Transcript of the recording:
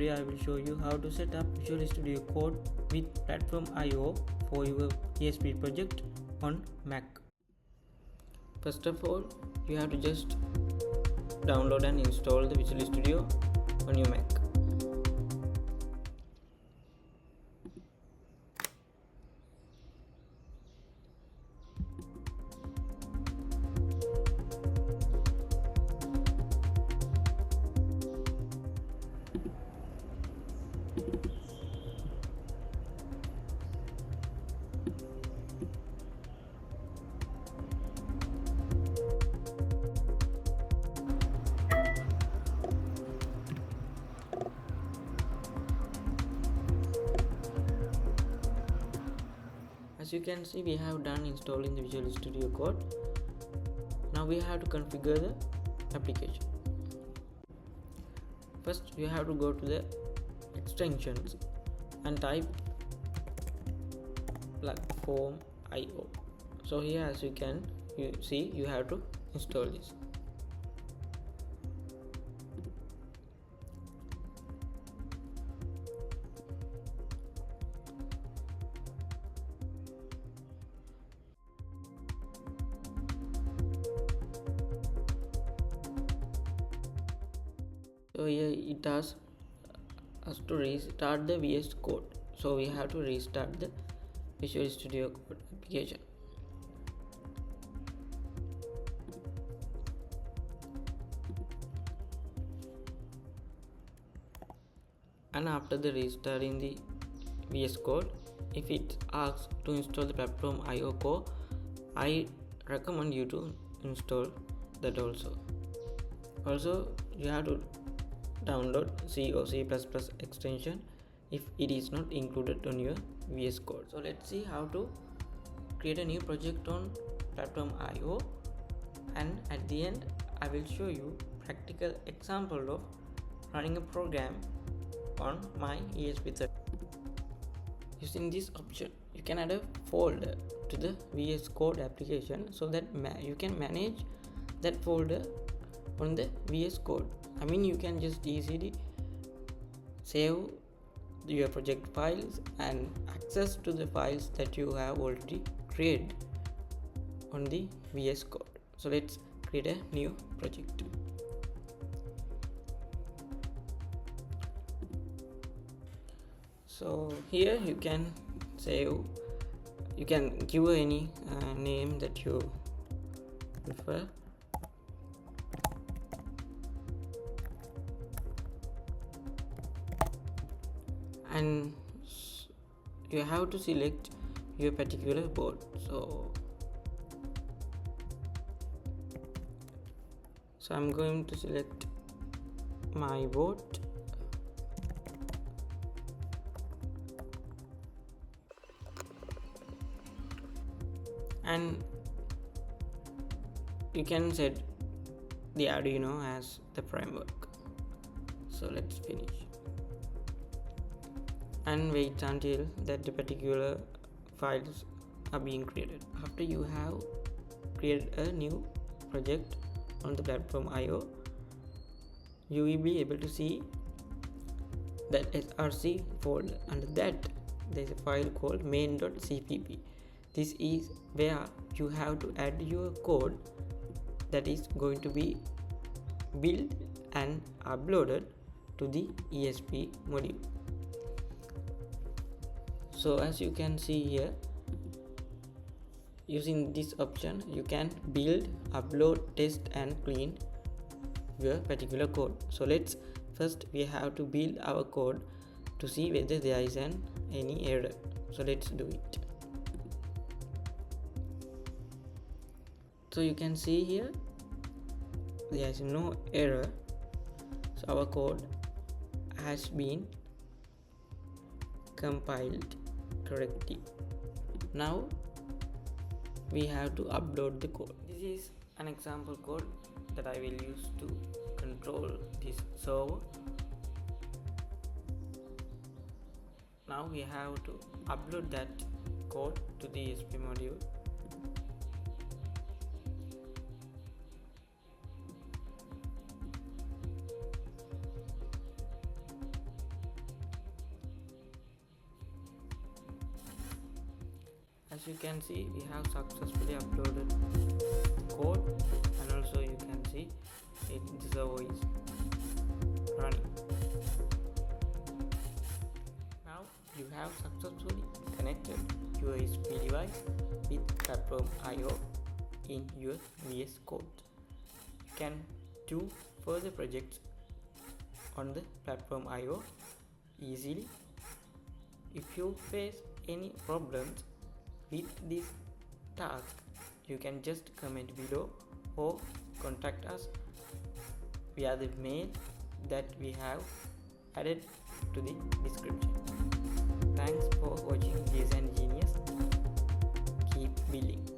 video I will show you how to set up Visual Studio Code with PlatformIO for your ESP project on Mac. First of all, you have to just download and install the Visual Studio on your Mac. As you can see, we have done installing the Visual Studio Code. Now we have to configure the application. First, you have to go to the extensions and type PlatformIO. So here, as you can see, you have to install this. So here it asks us to restart the VS Code. So we have to restart the Visual Studio Code application. And after the restarting the VS Code, if it asks to install the PlatformIO core, I recommend you to install that also. Also, you have to download C or C++ extension if it is not included on your VS Code. So let's see how to create a new project on PlatformIO, and at the end I will show you practical example of running a program on my ESP32. Using this option, you can add a folder to the VS Code application so that you can manage that folder on the VS Code. I mean, you can just easily save your project files and access to the files that you have already created on the VS Code. So let's create a new project. So here you can save, you can give any name that you prefer. And you have to select your particular board. So I'm going to select my board. And you can set the Arduino as the framework. So let's finish and wait until that the particular files are being created. After you have created a new project on the PlatformIO, you will be able to see that src folder. Under that, there is a file called main.cpp. This is where you have to add your code that is going to be built and uploaded to the ESP module. So as you can see here, using this option, you can build, upload, test and clean your particular code. So we have to build our code to see whether there is any error. So let's do it. So you can see here there is no error. So our code has been compiled correctly. Now we have to upload the code. This is an example code that I will use to control this server. Now we have to upload that code to the ESP module. As you can see, we have successfully uploaded code, and also you can see the server is running. Now you have successfully connected your ESP device with PlatformIO in your VS Code. You can do further projects on the PlatformIO easily. If you face any problems with this task, you can just comment below or contact us via the mail that we have added to the description. Thanks for watching Jason Genius. Keep building.